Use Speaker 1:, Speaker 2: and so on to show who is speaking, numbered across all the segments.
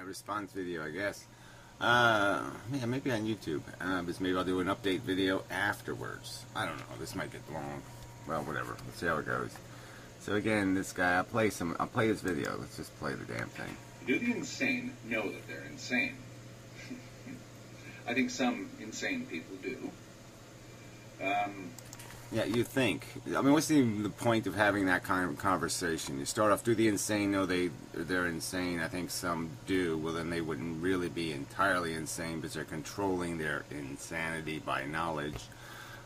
Speaker 1: response video, I guess. Yeah, maybe on YouTube. Because maybe I'll do an update video afterwards. I don't know. This might get long. Well, whatever. Let's see how it goes. So again, this guy, I'll play this video. Let's just play the damn thing.
Speaker 2: Do the insane know that they're insane? I think some insane people do.
Speaker 1: Yeah, you think. I mean, what's the point of having that kind of conversation? You start off, do the insane know they're insane? I think some do. Well, then they wouldn't really be entirely insane because they're controlling their insanity by knowledge.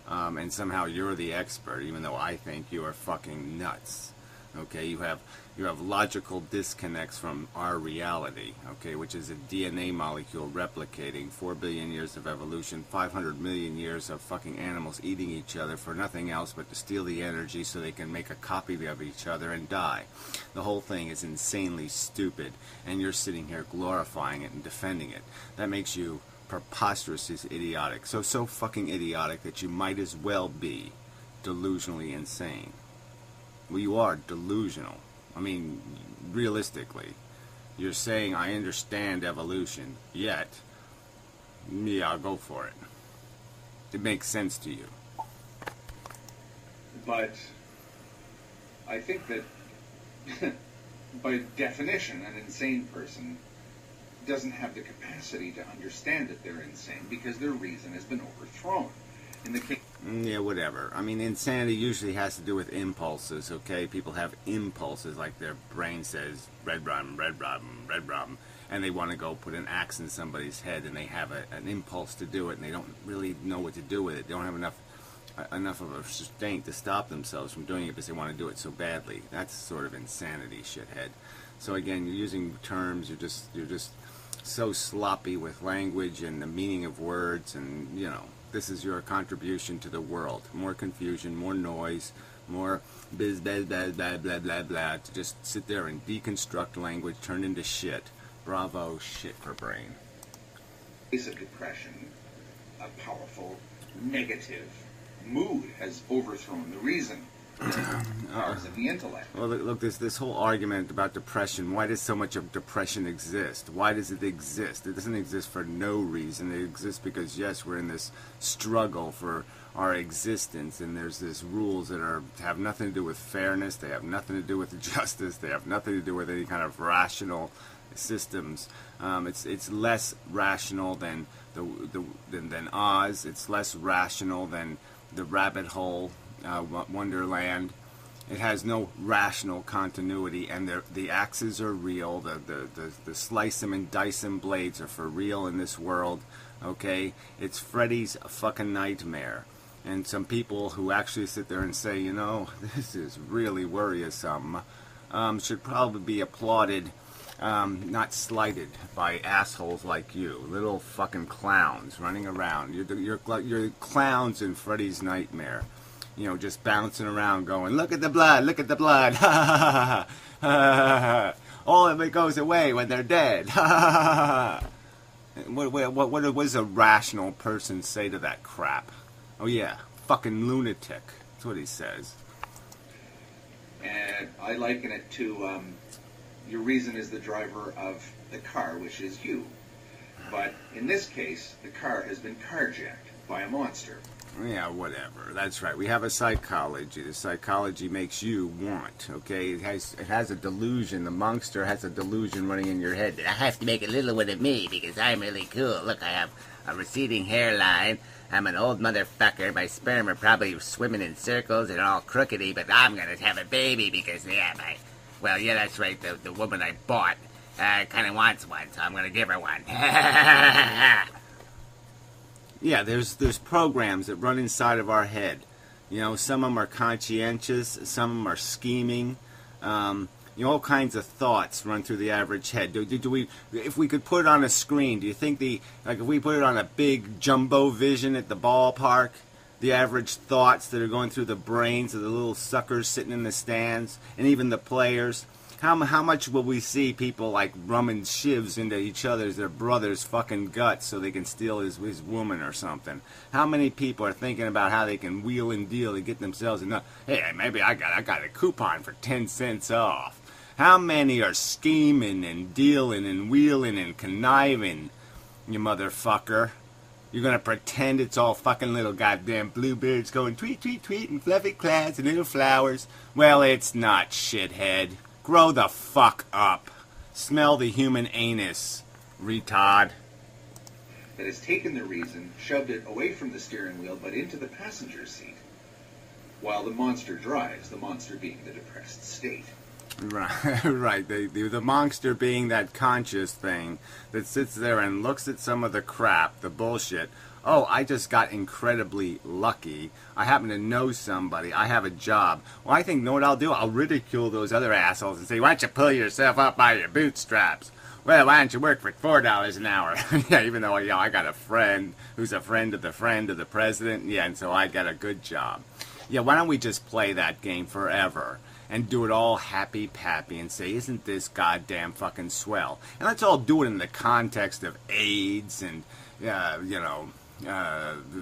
Speaker 1: And somehow you're the expert, even though I think you are fucking nuts. Okay, you have logical disconnects from our reality, okay, which is a DNA molecule replicating 4 billion years of evolution, 500 million years of fucking animals eating each other for nothing else but to steal the energy so they can make a copy of each other and die. The whole thing is insanely stupid, and you're sitting here glorifying it and defending it. That makes you preposterously idiotic. So fucking idiotic that you might as well be delusionally insane. Well, you are delusional. I mean, realistically, you're saying I understand evolution, yet, yeah, I'll go for it. It makes sense to you.
Speaker 2: But I think that, by definition, an insane person doesn't have the capacity to understand that they're insane because their reason has been overthrown. In the case...
Speaker 1: Yeah, whatever. I mean, insanity usually has to do with impulses, okay? People have impulses, like their brain says, red rum, red rum, red rum, and they want to go put an axe in somebody's head, and they have an impulse to do it, and they don't really know what to do with it. They don't have enough of a restraint to stop themselves from doing it because they want to do it so badly. That's sort of insanity, shithead. So again, you're using terms, you're just so sloppy with language and the meaning of words, and, you know, this is your contribution to the world. More confusion, more noise, more biz, blah, blah, blah, blah, blah, blah, to just sit there and deconstruct language, turn into shit. Bravo, shit for brain.
Speaker 2: Case of depression, a powerful negative mood has overthrown the reason. Powers of the intellect.
Speaker 1: Well, look, this whole argument about depression, why does so much of depression exist? Why does it exist? It doesn't exist for no reason. It exists because, yes, we're in this struggle for our existence, and there's these rules that have nothing to do with fairness, they have nothing to do with justice, they have nothing to do with any kind of rational systems. It's less rational than than Oz. It's less rational than the rabbit hole. Wonderland. It has no rational continuity, and the axes are real. The slice them and dice them blades are for real in this world. Okay, it's Freddy's fucking nightmare. And some people who actually sit there and say, you know, this is really worrisome, should probably be applauded, not slighted by assholes like you, little fucking clowns running around. You're clowns in Freddy's nightmare. You know, just bouncing around going, look at the blood, look at the blood, ha ha ha ha, all of it goes away when they're dead, ha ha ha. What does a rational person say to that crap? Oh yeah, fucking lunatic, that's what he says.
Speaker 2: And I liken it to, your reason is the driver of the car, which is you. But in this case, the car has been carjacked by a monster.
Speaker 1: Yeah, whatever. That's right. We have a psychology. The psychology makes you want, okay? It has a delusion. The monster has a delusion running in your head. I have to make a little one of me because I'm really cool. Look, I have a receding hairline. I'm an old motherfucker. My sperm are probably swimming in circles and all crookedy, but I'm going to have a baby because, yeah, that's right. The woman I bought kind of wants one, so I'm going to give her one. Yeah, there's programs that run inside of our head. You know, some of them are conscientious, some of them are scheming. You know, all kinds of thoughts run through the average head. Do we, if we could put it on a screen, do you think if we put it on a big jumbo vision at the ballpark, the average thoughts that are going through the brains of the little suckers sitting in the stands, and even the players, how much will we see people like rumming shivs into each other's, their brother's fucking guts so they can steal his woman or something? How many people are thinking about how they can wheel and deal to get themselves enough? Hey, maybe I got a coupon for 10 cents off. How many are scheming and dealing and wheeling and conniving, you motherfucker? You're gonna pretend it's all fucking little goddamn bluebirds going tweet, tweet, tweet, and fluffy clouds and little flowers. Well, it's not, shithead. Grow the fuck up. Smell the human anus, retard.
Speaker 2: That has taken the reason, shoved it away from the steering wheel, but into the passenger seat, while the monster drives, the monster being the depressed state.
Speaker 1: Right, right. The monster being that conscious thing that sits there and looks at some of the crap, the bullshit. Oh, I just got incredibly lucky. I happen to know somebody. I have a job. Well, I think, you know what I'll do? I'll ridicule those other assholes and say, why don't you pull yourself up by your bootstraps? Well, why don't you work for $4 an hour? Yeah, even though, I got a friend who's a friend of the president. Yeah, and so I got a good job. Yeah, why don't we just play that game forever? And do it all happy-pappy and say, isn't this goddamn fucking swell? And let's all do it in the context of AIDS and,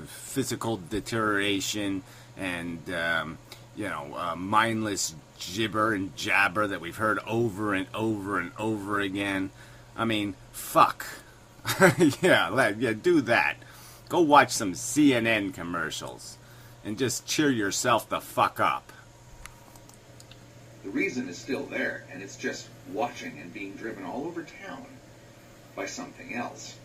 Speaker 1: physical deterioration and, mindless gibber and jabber that we've heard over and over and over again. I mean, fuck. Yeah, do that. Go watch some CNN commercials and just cheer yourself the fuck up.
Speaker 2: The reason is still there, and it's just watching and being driven all over town by something else.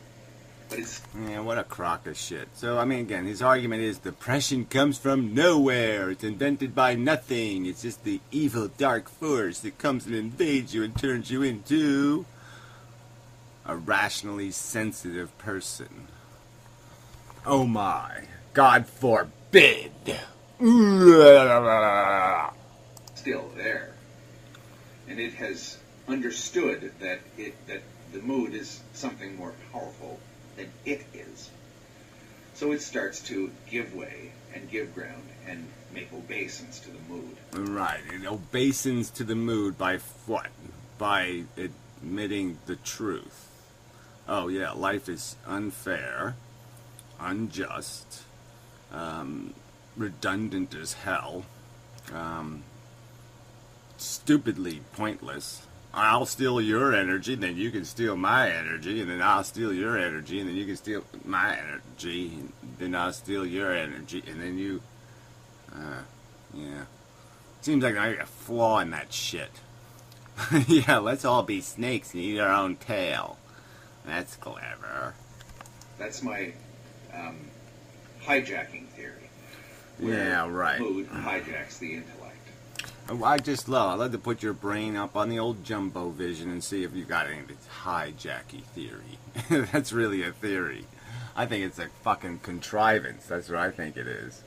Speaker 2: But it's...
Speaker 1: Yeah, what a crock of shit. So, I mean, again, his argument is depression comes from nowhere. It's invented by nothing. It's just the evil dark force that comes and invades you and turns you into a rationally sensitive person. Oh my. God forbid.
Speaker 2: Still there, and it has understood that the mood is something more powerful than it is. So it starts to give way and give ground and make obeisance to the mood.
Speaker 1: Right, it obeisance to the mood by what? By admitting the truth. Oh yeah, life is unfair, unjust, redundant as hell. Stupidly pointless. I'll steal your energy, then you can steal my energy, and then I'll steal your energy, and then you can steal my energy, and then I'll steal your energy, and then you... yeah. Seems like I got a flaw in that shit. Yeah, let's all be snakes and eat our own tail. That's clever.
Speaker 2: That's my hijacking theory.
Speaker 1: Yeah, right.
Speaker 2: Mood hijacks the intellect.
Speaker 1: I love to put your brain up on the old jumbo vision and see if you got any of this hijacky theory. That's really a theory. I think it's a fucking contrivance. That's what I think it is.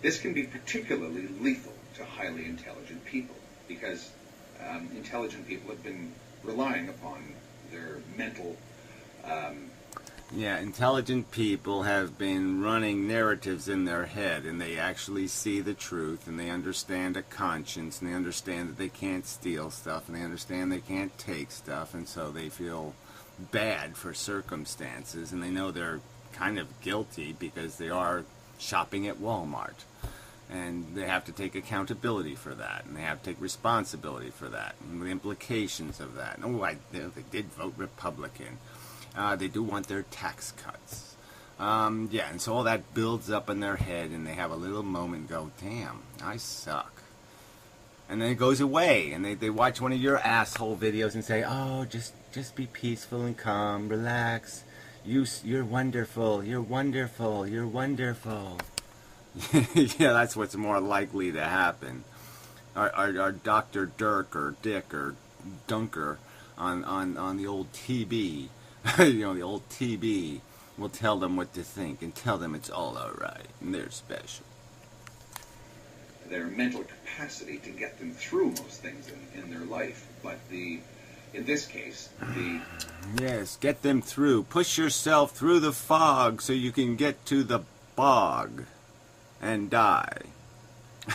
Speaker 2: This can be particularly lethal to highly intelligent people because intelligent people have been relying upon their mental...
Speaker 1: Yeah, intelligent people have been running narratives in their head, and they actually see the truth, and they understand a conscience, and they understand that they can't steal stuff, and they understand they can't take stuff, and so they feel bad for circumstances, and they know they're kind of guilty because they are shopping at Walmart. And they have to take accountability for that, and they have to take responsibility for that, and the implications of that. Oh, they did vote Republican. They do want their tax cuts. Yeah, and so all that builds up in their head, and they have a little moment and go, damn, I suck. And then it goes away, and they watch one of your asshole videos and say, oh, just be peaceful and calm, relax. You're wonderful, you're wonderful, you're wonderful. Yeah, that's what's more likely to happen. Our Dr. Dirk or Dick or Dunker on the old TB, the old TB will tell them what to think and tell them it's all alright and they're special.
Speaker 2: Their mental capacity to get them through most things in their life, but in this case,
Speaker 1: Yes, get them through. Push yourself through the fog so you can get to the bog and die.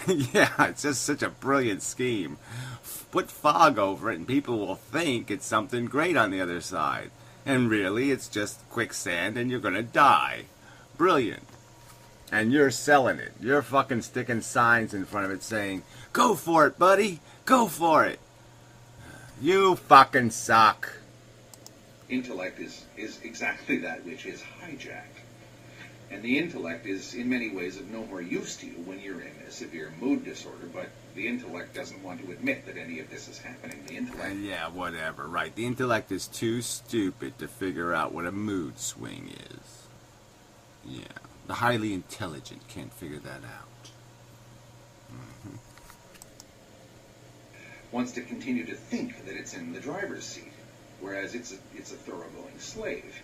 Speaker 1: Yeah, it's just such a brilliant scheme. Put fog over it and people will think it's something great on the other side. And really, it's just quicksand and you're gonna die. Brilliant. And you're selling it. You're fucking sticking signs in front of it saying, go for it, buddy. Go for it. You fucking suck.
Speaker 2: Intellect is exactly that which is hijacked. And the intellect is in many ways of no more use to you when you're in a severe mood disorder, but the intellect doesn't want to admit that any of this is happening. The intellect...
Speaker 1: Yeah, whatever, right. The intellect is too stupid to figure out what a mood swing is. Yeah. The highly intelligent can't figure that out. Mm-hmm.
Speaker 2: Wants to continue to think that it's in the driver's seat, whereas it's a thoroughgoing slave.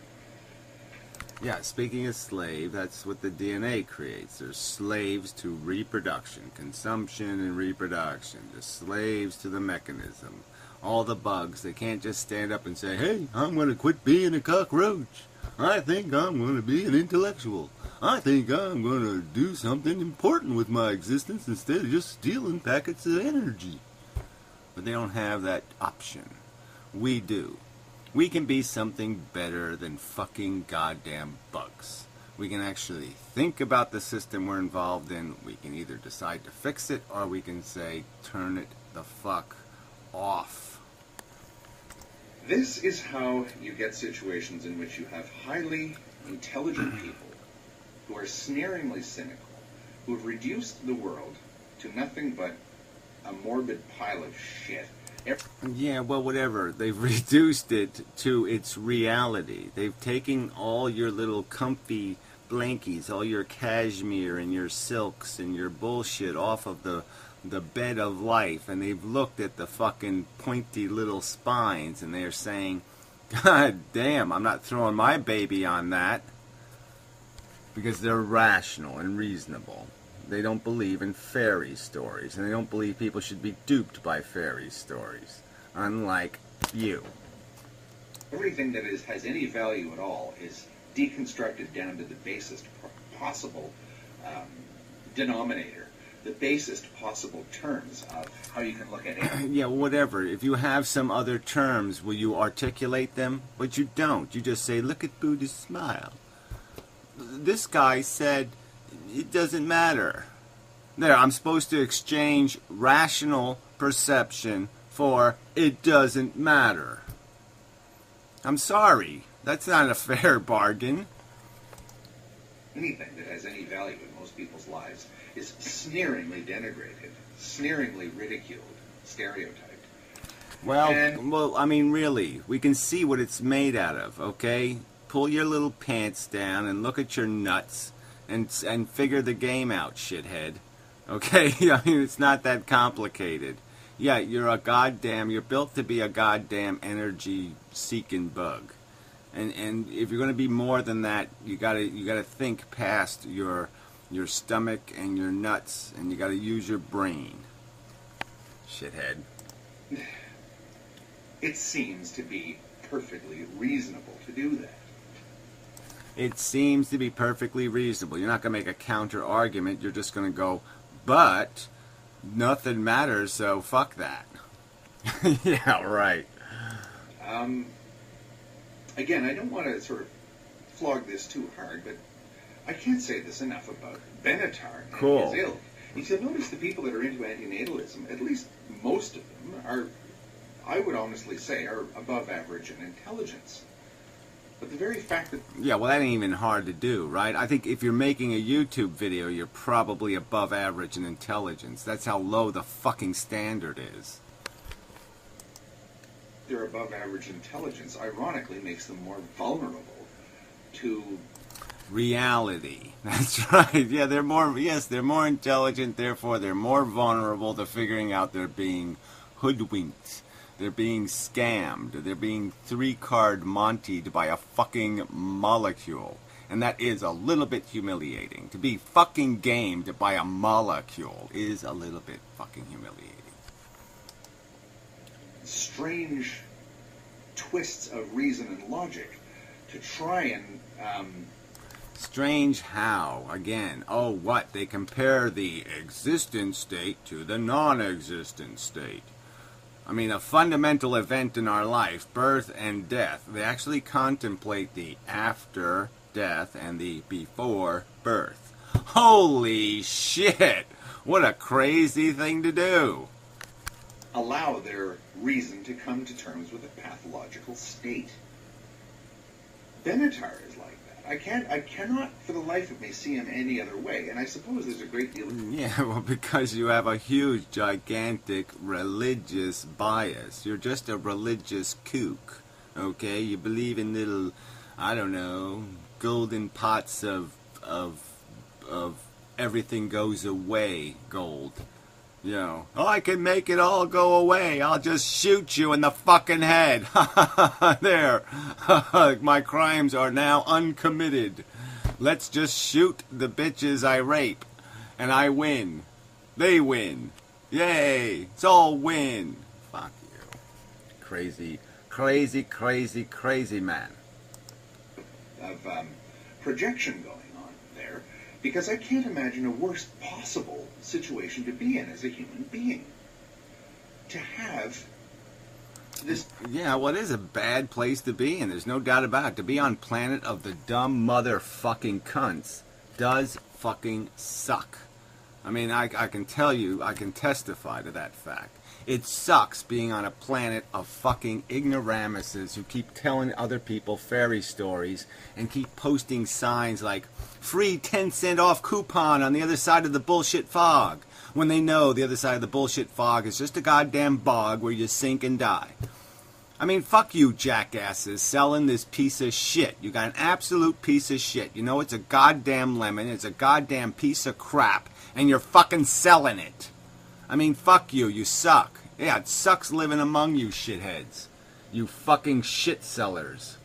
Speaker 1: Yeah, speaking of slave, that's what the DNA creates. There's slaves to reproduction, consumption and reproduction. There's slaves to the mechanism. All the bugs, they can't just stand up and say, hey, I'm going to quit being a cockroach. I think I'm going to be an intellectual. I think I'm going to do something important with my existence instead of just stealing packets of energy. But they don't have that option. We do. We can be something better than fucking goddamn bugs. We can actually think about the system we're involved in. We can either decide to fix it or we can say, turn it the fuck off.
Speaker 2: This is how you get situations in which you have highly intelligent people who are sneeringly cynical, who have reduced the world to nothing but a morbid pile of shit.
Speaker 1: Yeah, well, whatever. They've reduced it to its reality. They've taken all your little comfy blankies, all your cashmere and your silks and your bullshit off of the bed of life, and they've looked at the fucking pointy little spines, and they're saying, God damn, I'm not throwing my baby on that. Because they're rational and reasonable. They don't believe in fairy stories, and they don't believe people should be duped by fairy stories, unlike you.
Speaker 2: Everything that has any value at all is deconstructed down to the basest possible denominator, the basest possible terms of how you can look at it.
Speaker 1: Yeah, whatever. If you have some other terms, will you articulate them? But you don't. You just say, look at Buddha's smile. This guy said, it doesn't matter. There, I'm supposed to exchange rational perception for it doesn't matter. I'm sorry. That's not a fair bargain.
Speaker 2: Anything that has any value in most people's lives is sneeringly denigrated, sneeringly ridiculed, stereotyped.
Speaker 1: Well, I mean, really, we can see what it's made out of, okay? Pull your little pants down and look at your nuts. And figure the game out, shithead. Okay? I mean, it's not that complicated. Yeah, you're built to be a goddamn energy-seeking bug. And if you're going to be more than that, you gotta think past your stomach and your nuts, and you gotta use your brain. Shithead.
Speaker 2: It seems to be perfectly reasonable to do that.
Speaker 1: It seems to be perfectly reasonable. You're not going to make a counter-argument. You're just going to go, but nothing matters, so fuck that. Yeah, right.
Speaker 2: Again, I don't want to sort of flog this too hard, but I can't say this enough about Benatar and
Speaker 1: cool.
Speaker 2: his ilk. You should notice the people that are into antinatalism, at least most of them, are, I would honestly say, are above average in intelligence. But the very fact that...
Speaker 1: Yeah, well, that ain't even hard to do, right? I think if you're making a YouTube video, you're probably above average in intelligence. That's how low the fucking standard is.
Speaker 2: Their above average intelligence, ironically, makes them more vulnerable to...
Speaker 1: reality. That's right. Yeah, they're more intelligent, therefore they're more vulnerable to figuring out they're being hoodwinked. They're being scammed. They're being three-card Monty'd by a fucking molecule. And that is a little bit humiliating. To be fucking gamed by a molecule is a little bit fucking humiliating.
Speaker 2: Strange twists of reason and logic to try and...
Speaker 1: Strange how? Again, oh, what? They compare the existent state to the non-existent state. I mean, a fundamental event in our life, birth and death, they actually contemplate the after death and the before birth. Holy shit! What a crazy thing to do!
Speaker 2: allow their reason to come to terms with a pathological state. Benatar is like that. I cannot for the life of me see him any other way, and I suppose there's a great deal of...
Speaker 1: Yeah, well, because you have a huge, gigantic religious bias. You're just a religious kook, okay? You believe in little, I don't know, golden pots of everything goes away gold. You know, oh, I can make it all go away. I'll just shoot you in the fucking head. There. My crimes are now uncommitted. Let's just shoot the bitches I rape. And I win. They win. Yay. It's all win. Fuck you. Crazy, crazy, crazy, crazy man.
Speaker 2: Of projection going on there, because I can't imagine a worse possible situation to be in as a human being. To have this...
Speaker 1: Yeah, well, it is a bad place to be in. There's no doubt about it. To be on planet of the dumb motherfucking cunts does fucking suck. I mean, I can tell you, I can testify to that fact. It sucks being on a planet of fucking ignoramuses who keep telling other people fairy stories and keep posting signs like free 10-cent off coupon on the other side of the bullshit fog, when they know the other side of the bullshit fog is just a goddamn bog where you sink and die. I mean, fuck you jackasses selling this piece of shit. You got an absolute piece of shit. You know it's a goddamn lemon, it's a goddamn piece of crap, and you're fucking selling it. I mean, fuck you, you suck. Yeah, it sucks living among you shitheads. You fucking shit sellers.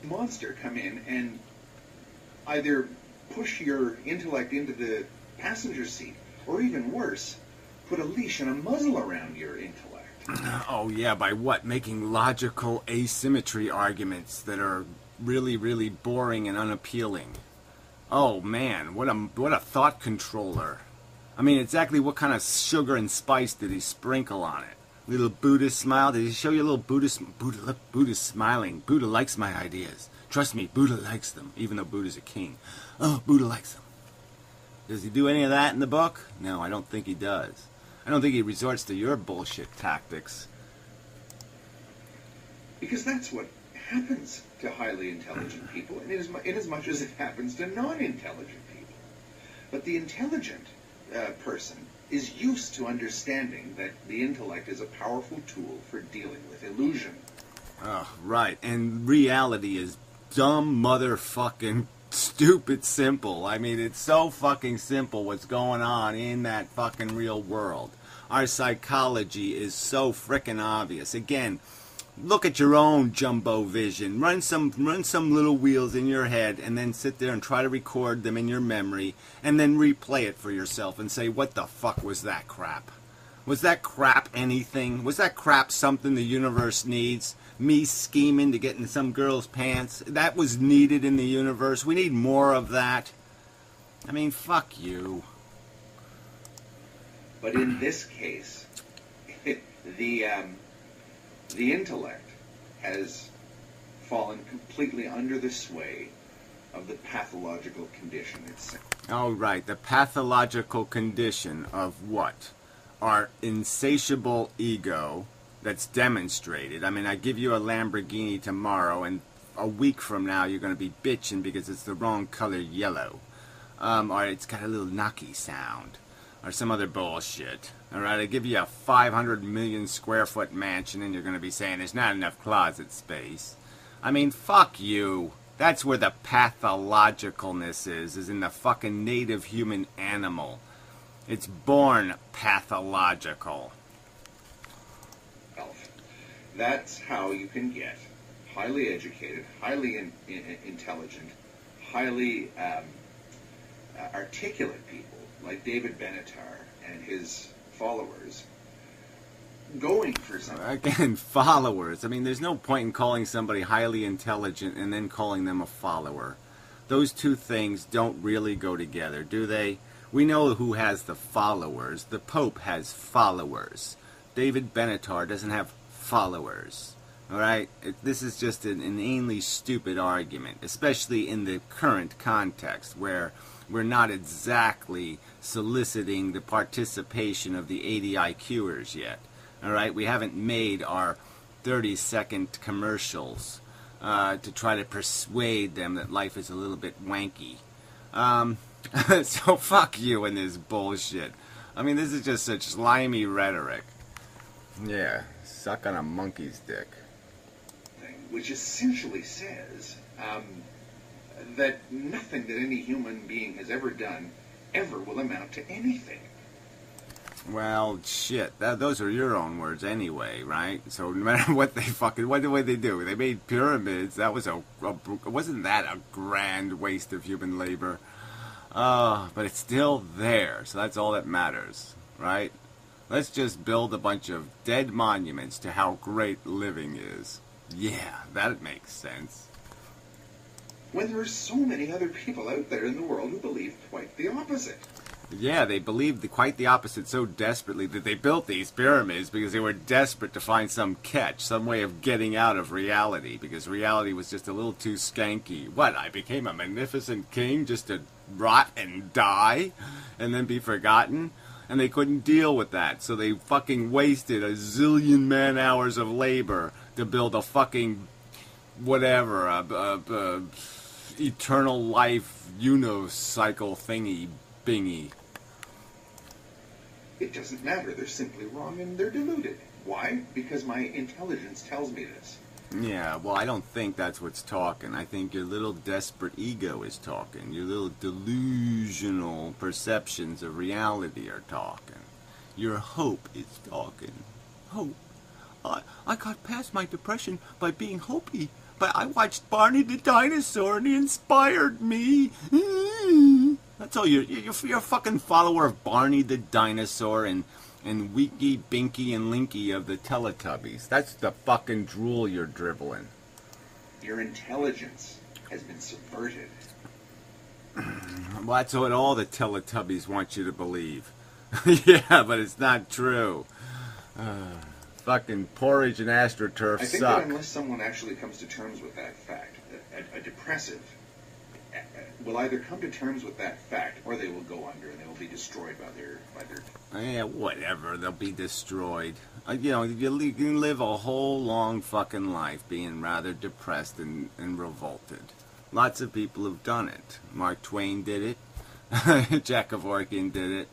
Speaker 2: Monster come in and either push your intellect into the passenger seat, or even worse, put a leash and a muzzle around your intellect.
Speaker 1: Oh yeah, by what? Making logical asymmetry arguments that are really, really boring and unappealing. Oh man, what a thought controller. I mean, exactly what kind of sugar and spice did he sprinkle on it? Little Buddhist smile? Did he show you a little Buddhist? Look, Buddha's smiling. Buddha likes my ideas. Trust me, Buddha likes them, even though Buddha's a king. Oh, Buddha likes them. Does he do any of that in the book? No, I don't think he does. I don't think he resorts to your bullshit tactics.
Speaker 2: Because that's what happens to highly intelligent people, in as much as it happens to non-intelligent people. But the intelligent person is used to understanding that the intellect is a powerful tool for dealing with illusion.
Speaker 1: Oh, right. And reality is dumb motherfucking stupid simple. I mean, it's so fucking simple what's going on in that fucking real world. Our psychology is so frickin' obvious. Again, look at your own jumbo vision. Run some little wheels in your head and then sit there and try to record them in your memory and then replay it for yourself and say, what the fuck was that crap? Was that crap anything? Was that crap something the universe needs? Me scheming to get in some girl's pants? That was needed in the universe. We need more of that. I mean, fuck you.
Speaker 2: But in this case, the intellect has fallen completely under the sway of the pathological condition itself.
Speaker 1: Oh, right. The pathological condition of what? Our insatiable ego that's demonstrated. I mean, I give you a Lamborghini tomorrow, and a week from now you're going to be bitching because it's the wrong color yellow. Or it's got a little knocky sound. Or some other bullshit. Alright, I give you a 500 million square foot mansion and you're going to be saying there's not enough closet space. I mean, fuck you. That's where the pathologicalness is in the fucking native human animal. It's born pathological.
Speaker 2: That's how you can get highly educated, highly intelligent, highly articulate people like David Benatar and his followers going for something.
Speaker 1: Again, followers. I mean, there's no point in calling somebody highly intelligent and then calling them a follower. Those two things don't really go together, do they? We know who has the followers. The Pope has followers. David Benatar doesn't have followers. Alright? This is just an inanely stupid argument, especially in the current context where we're not exactly soliciting the participation of the 80 IQers yet. All right, we haven't made our 30-second commercials to try to persuade them that life is a little bit wanky. So fuck you and this bullshit. I mean, this is just such slimy rhetoric. Yeah, suck on a monkey's dick.
Speaker 2: Which essentially says that nothing that any human being has ever done ever will amount to anything.
Speaker 1: Well, shit. Those are your own words anyway, right? So no matter what what did they do? They made pyramids. That was wasn't that a grand waste of human labor? But it's still there, so that's all that matters, right? Let's just build a bunch of dead monuments to how great living is. Yeah, that makes sense.
Speaker 2: When there are so many other people out there in the world who believe quite the opposite.
Speaker 1: Yeah, they believed quite the opposite so desperately that they built these pyramids because they were desperate to find some catch, some way of getting out of reality, because reality was just a little too skanky. What, I became a magnificent king just to rot and die and then be forgotten? And they couldn't deal with that, so they fucking wasted a zillion man-hours of labor to build a fucking whatever, eternal life unicycle thingy-bingy.
Speaker 2: It doesn't matter. They're simply wrong and they're deluded. Why? Because my intelligence tells me this.
Speaker 1: Yeah, well, I don't think that's what's talking. I think your little desperate ego is talking. Your little delusional perceptions of reality are talking. Your hope is talking. Hope. I got past my depression by being hopey. But I watched Barney the dinosaur and he inspired me. That's all you're a fucking follower of Barney the dinosaur and Winky, Binky, and Linky of the Teletubbies. That's the fucking drool you're dribbling.
Speaker 2: Your intelligence has been subverted.
Speaker 1: Well, that's what all the Teletubbies want you to believe. Yeah, but it's not true. Fucking porridge and astroturf
Speaker 2: I think
Speaker 1: suck.
Speaker 2: that unless someone actually comes to terms with that fact, a depressive will either come to terms with that fact or they will go under and they will be destroyed by their.
Speaker 1: Yeah, whatever. They'll be destroyed. You can live a whole long fucking life being rather depressed and revolted. Lots of people have done it. Mark Twain did it. Jack Kevorkian did it.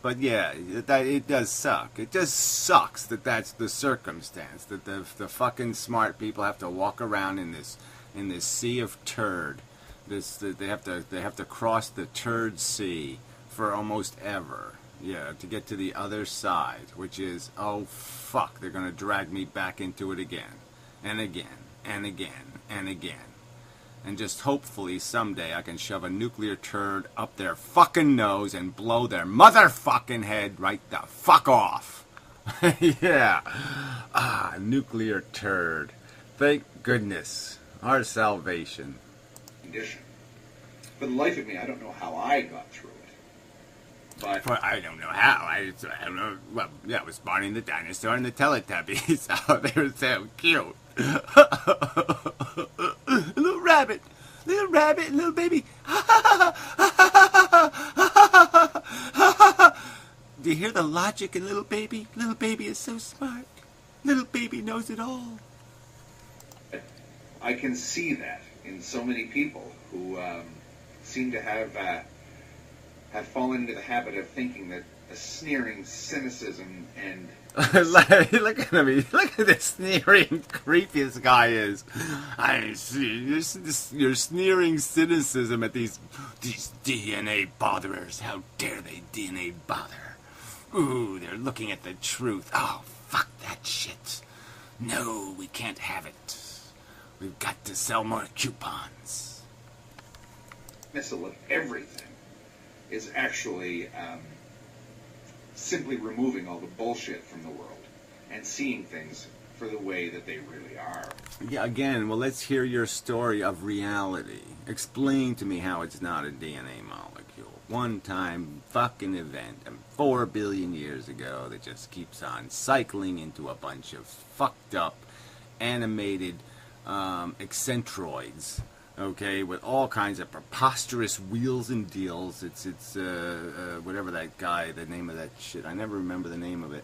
Speaker 1: But yeah, it does suck. It just sucks that that's the circumstance. That the fucking smart people have to walk around in this sea of turd. They have to cross the turd sea for almost ever. Yeah, to get to the other side, which is, oh fuck, they're gonna drag me back into it again, and again, and again, and again. And just hopefully someday I can shove a nuclear turd up their fucking nose and blow their motherfucking head right the fuck off. Yeah. Nuclear turd. Thank goodness. Our salvation.
Speaker 2: Condition. For the life of me, I don't know how I got through it. But
Speaker 1: I don't know how. I don't know. Well, yeah, it was Barney the dinosaur and the Teletubbies. Oh, they were so cute. Little rabbit, little baby. Do you hear the logic in little baby? Little baby is so smart. Little baby knows it all.
Speaker 2: I can see that in so many people who seem to have fallen into the habit of thinking that a sneering cynicism and
Speaker 1: Look at me. Look at this sneering, creepy this guy is. I see. You're sneering cynicism at these DNA botherers. How dare they DNA bother? Ooh, they're looking at the truth. Oh, fuck that shit. No, we can't have it. We've got to sell more coupons.
Speaker 2: missile of everything is actually simply removing all the bullshit from the world and seeing things for the way that they really are.
Speaker 1: Yeah, again, well, let's hear your story of reality. Explain to me how it's not a DNA molecule. One-time fucking event 4 billion years ago that just keeps on cycling into a bunch of fucked up, animated eccentroids, okay, with all kinds of preposterous wheels and deals. It's whatever that guy, the name of that shit. I never remember the name of it.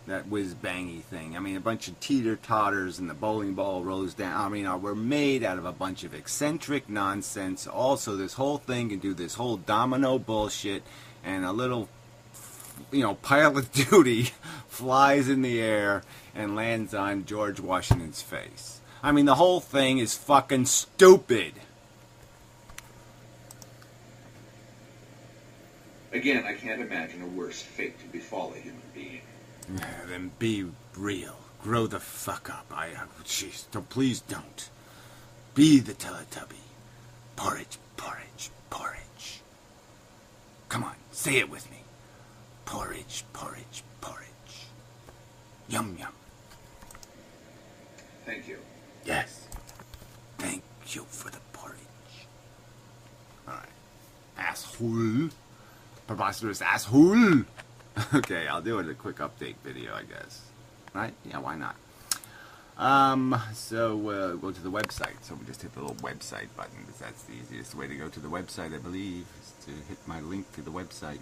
Speaker 1: that whiz-bangy thing. I mean, a bunch of teeter-totters and the bowling ball rolls down. I mean, we're made out of a bunch of eccentric nonsense. Also, this whole thing can do this whole domino bullshit, and a little, pile of duty flies in the air and lands on George Washington's face. I mean, the whole thing is fucking stupid.
Speaker 2: Again, I can't imagine a worse fate to befall a human being.
Speaker 1: Then be real. Grow the fuck up. Jeez, please don't. Be the Teletubby. Porridge, porridge, porridge. Come on, say it with me. Porridge, porridge, porridge. Yum, yum.
Speaker 2: Thank you.
Speaker 1: Yes. Thank you for the porridge. Alright. Asshole. Preposterous asshole. Okay, I'll do it a quick update video, I guess. Right? Yeah, why not? So go to the website. So we just hit the little website button, because that's the easiest way to go to the website, I believe, is to hit my link to the website.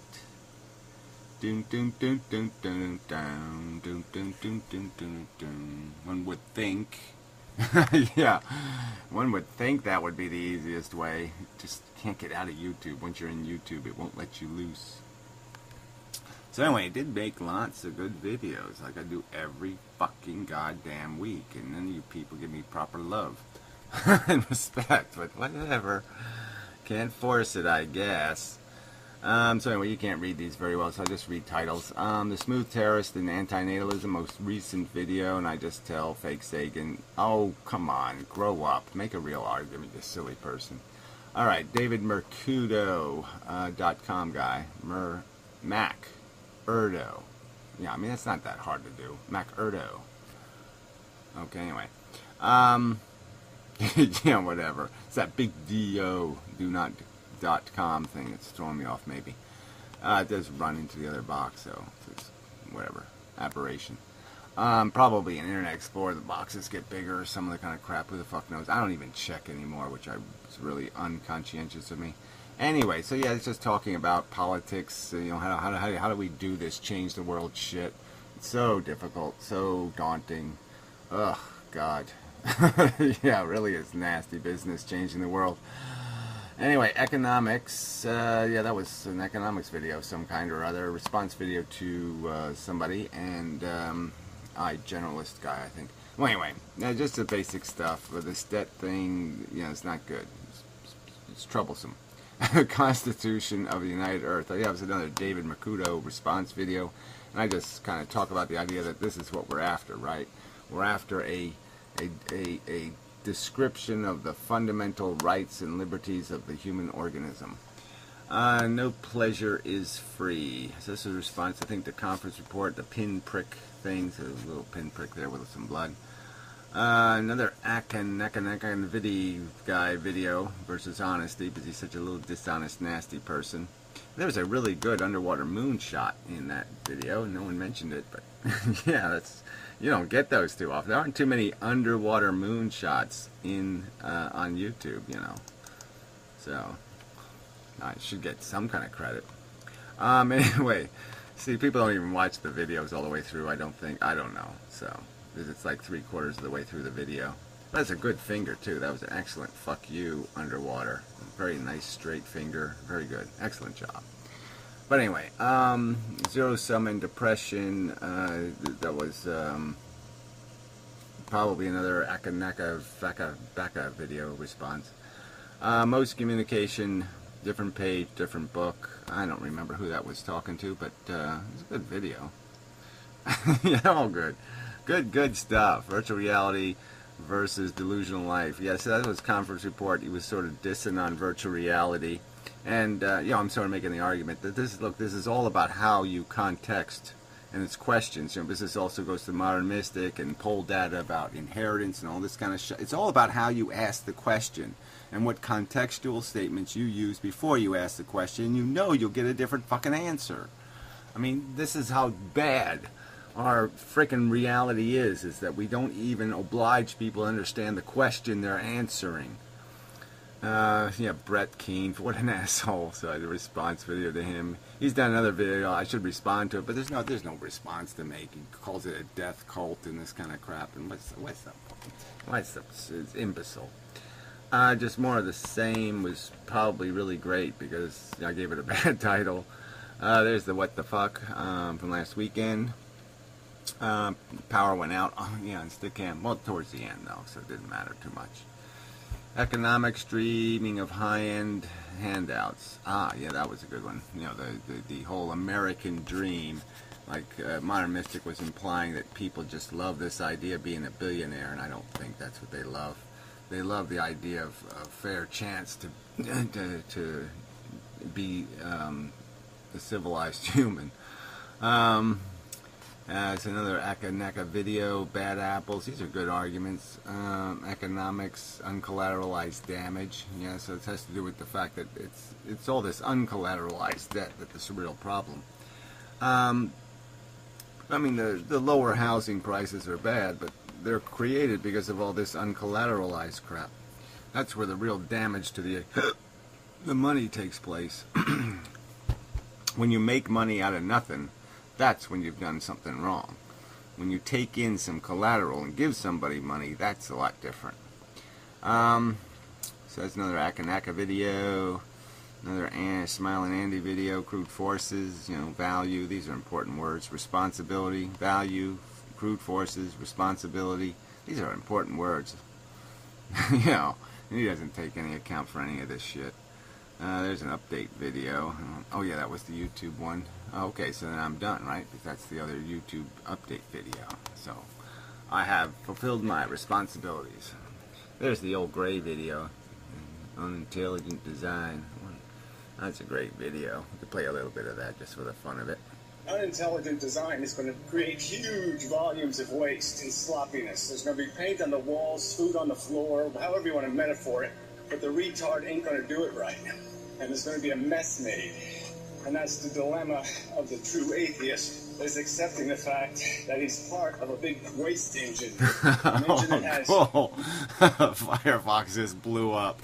Speaker 1: Doom, doom, doom, doom, doom, doom, doom, doom, doom, doom, doom, doom. One would think, yeah, one would think that would be the easiest way. Just can't get out of YouTube. Once you're in YouTube, it won't let you loose. So anyway, I did make lots of good videos, like I do every fucking goddamn week, and none of you people give me proper love and respect, but whatever. Can't force it, I guess. So anyway, you can't read these very well, so I just read titles. The Smooth Terrorist and Antinatalism, most recent video, and I just tell Fake Sagan, oh, come on, grow up, make a real argument, you silly person. Alright, David Mercudo.com guy, Mac Erdo. Yeah, I mean, that's not that hard to do. Mac Erdo. Okay, anyway. Yeah, whatever. It's that big do.com thing that's throwing me off, maybe. It does run into the other box, so it's whatever. Aberration. Probably in Internet Explorer, the boxes get bigger or some other kind of crap. Who the fuck knows? I don't even check anymore, which is really unconscientious of me. Anyway, so yeah, it's just talking about politics. How do we do this change the world shit? It's so difficult, so daunting. Ugh, God. Yeah, it really is nasty business changing the world. Anyway, economics. Yeah, that was an economics video of some kind or other. A response video to somebody, and generalist guy, I think. Well, anyway, just the basic stuff. This debt thing, it's not good. It's troublesome. Constitution of the United Earth. Yeah, it was another David Mercudo response video, and I just kind of talk about the idea that this is what we're after, right? We're after a description of the fundamental rights and liberties of the human organism. No pleasure is free. So this is a response, I think, the conference report, the pinprick thing, so a little pinprick there with some blood. Another Akan guy video versus honesty, because he's such a little dishonest, nasty person. There was a really good underwater moon shot in that video. No one mentioned it, but yeah, you don't get those too often. There aren't too many underwater moon shots on YouTube, So I should get some kind of credit. Anyway, see, people don't even watch the videos all the way through. I don't know. So it's like 3/4 of the way through the video. That's a good finger too. That was an excellent fuck you underwater. Very nice straight finger. Very good. Excellent job. But anyway, zero sum and depression. That was probably another Baka video response. Most communication, different page, different book. I don't remember who that was talking to, but it was a good video. Yeah, all good. Good stuff. Virtual reality versus delusional life. Yes, that was conference report. He was sort of dissing on virtual reality. And, I'm sort of making the argument that this is all about how you context and its questions. This also goes to modern mystic and poll data about inheritance and all this kind of shit. It's all about how you ask the question and what contextual statements you use before you ask the question. You'll get a different fucking answer. I mean, this is how bad our frickin' reality is that we don't even oblige people to understand the question they're answering. Yeah, Brett Keane, what an asshole. So I did a response video to him. He's done another video. I should respond to it, but there's no response to make. He calls it a death cult and this kind of crap. And what's up? It's imbecile. Just more of the same was probably really great because I gave it a bad title. There's the what the fuck from last weekend. Power went out. Oh yeah, in Stickam. Well, towards the end though, so it didn't matter too much. Economic streaming of high-end handouts. Yeah, that was a good one. You know, the whole American dream. Like Modern Mystic was implying that people just love this idea of being a billionaire, and I don't think that's what they love. They love the idea of a fair chance to be a civilized human. It's another Aka video, bad apples. These are good arguments. Economics, uncollateralized damage. Yeah, so it has to do with the fact that it's all this uncollateralized debt that's the real problem. I mean, the lower housing prices are bad, but they're created because of all this uncollateralized crap. That's where the real damage to the money takes place. When you make money out of nothing, that's when you've done something wrong. When you take in some collateral and give somebody money, that's a lot different. So that's another Aka video, another Smiling Andy video, crude forces, you know, value, these are important words, responsibility, value, crude forces, responsibility, these are important words. You know, he doesn't take any account for any of this shit. There's an update video. Oh yeah, that was the YouTube one. Okay, so then I'm done, right? Because that's the other YouTube update video. So I have fulfilled my responsibilities. There's the old gray video, unintelligent design. That's a great video. We could play a little bit of that just for the fun of it.
Speaker 3: Unintelligent design is going to create huge volumes of waste and sloppiness. There's going to be paint on the walls, food on the floor, however you want to metaphor it. But the retard ain't going to do it right. And there's going to be a mess made. And that's the dilemma of the true atheist, is accepting the fact that he's part of a big waste engine. An engine that has...
Speaker 1: Oh, Firefox just blew up.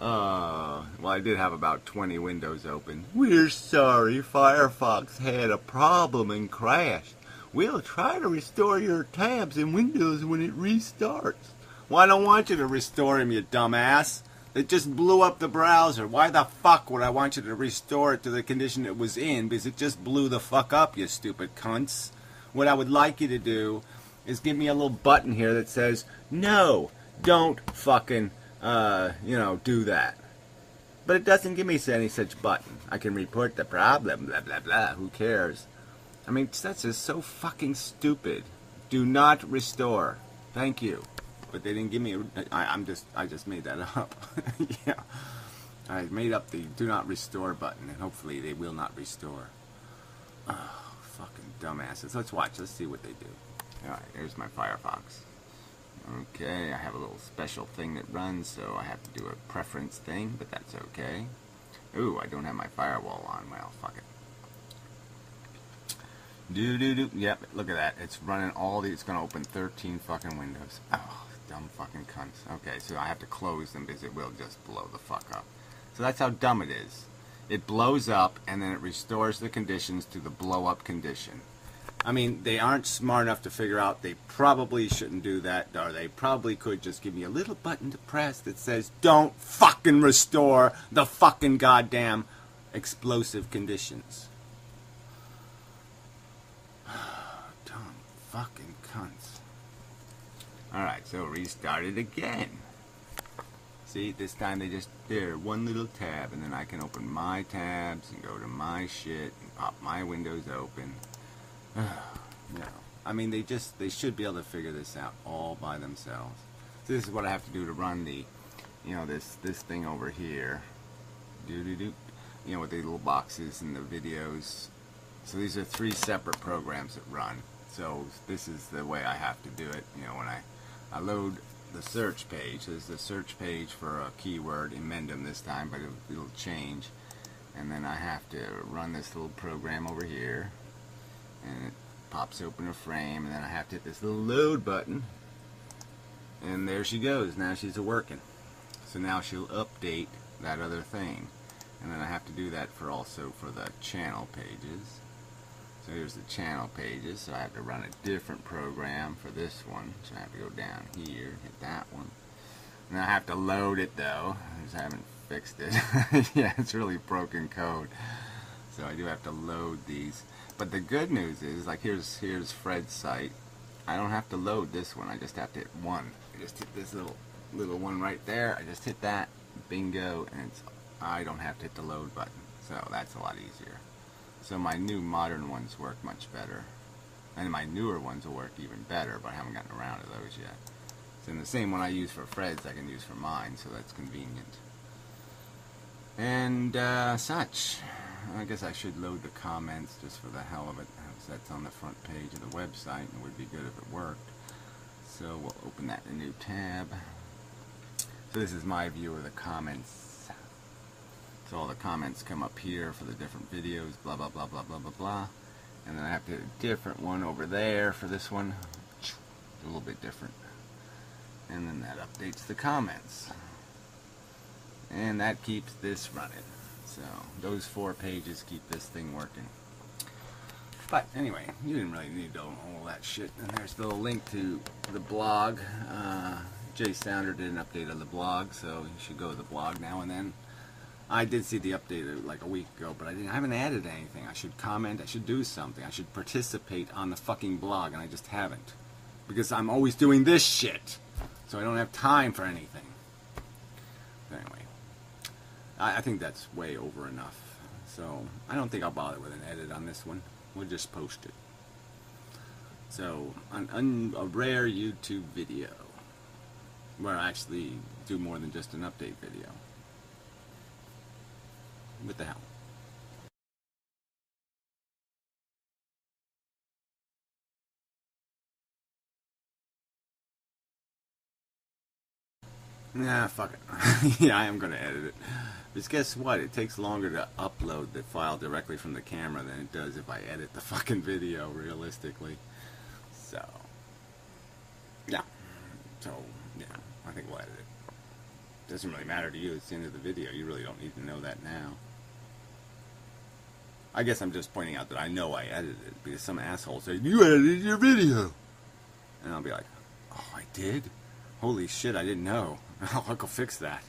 Speaker 1: Well, I did have about 20 windows open. We're sorry, Firefox had a problem and crashed. We'll try to restore your tabs and windows when it restarts. Well, I don't want you to restore him, you dumbass. It just blew up the browser. Why the fuck would I want you to restore it to the condition it was in? Because it just blew the fuck up, you stupid cunts. What I would like you to do is give me a little button here that says, no, don't fucking, do that. But it doesn't give me any such button. I can report the problem, blah, blah, blah. Who cares? I mean, that's just so fucking stupid. Do not restore. Thank you. But they didn't give me. I just made that up. Yeah, I made up the do not restore button, and hopefully they will not restore. Oh, fucking dumbasses! Let's watch. Let's see what they do. All right, here's my Firefox. Okay, I have a little special thing that runs, so I have to do a preference thing, but that's okay. Ooh, I don't have my firewall on. Well, fuck it. Yep, look at that. It's running all the. It's gonna open 13 fucking windows. Oh. Dumb fucking cunts. Okay, so I have to close them because it will just blow the fuck up. So that's how dumb it is. It blows up and then it restores the conditions to the blow up condition. I mean, they aren't smart enough to figure out they probably shouldn't do that, or they probably could just give me a little button to press that says don't fucking restore the fucking goddamn explosive conditions. Dumb fucking cunts. Alright, so restart it again. See, this time they just, one little tab, and then I can open my tabs and go to my shit and pop my windows open. I mean, they should be able to figure this out all by themselves. So this is what I have to do to run the, this thing over here. You know, with the little boxes and the videos. So these are 3 separate programs that run. So this is the way I have to do it, when I load the search page. There's the search page for a keyword, Inmendham this time, but it'll change. And then I have to run this little program over here, and it pops open a frame, and then I have to hit this little load button, and there she goes. Now she's working. So now she'll update that other thing. And then I have to do that also for the channel pages. So here's the channel pages. So I have to run a different program for this one. So I have to go down here, hit that one. And I have to load it though, because I haven't fixed it. Yeah, it's really broken code. So I do have to load these. But the good news is, like here's Fred's site. I don't have to load this one. I just have to hit one. I just hit this little one right there. I just hit that. Bingo, and I don't have to hit the load button. So that's a lot easier. So my new modern ones work much better. And my newer ones will work even better, but I haven't gotten around to those yet. So the same one I use for Fred's I can use for mine, so that's convenient. And such. I guess I should load the comments just for the hell of it. That's on the front page of the website, and it would be good if it worked. So we'll open that in a new tab. So this is my view of the comments. So all the comments come up here for the different videos, blah blah blah blah blah blah blah. And then I have to hit a different one over there for this one. A little bit different. And then that updates the comments. And that keeps this running. So those 4 pages keep this thing working. But anyway, you didn't really need all that shit. And there's the link to the blog. Jay Sounder did an update on the blog, so you should go to the blog now and then. I did see the update like a week ago, but I haven't added anything. I should comment, I should do something. I should participate on the fucking blog, and I just haven't. Because I'm always doing this shit. So I don't have time for anything. Anyway, I think that's way over enough. So I don't think I'll bother with an edit on this one. We'll just post it. So a rare YouTube video where I actually do more than just an update video. What the hell? Nah, fuck it. Yeah, I am going to edit it. Because guess what? It takes longer to upload the file directly from the camera than it does if I edit the fucking video, realistically. So, yeah. So, yeah, I think we'll edit it. Doesn't really matter to you. It's the end of the video. You really don't need to know that now. I guess I'm just pointing out that I know I edited it, because some asshole said, "You edited your video!" And I'll be like, "Oh, I did? Holy shit, I didn't know. I'll go fix that."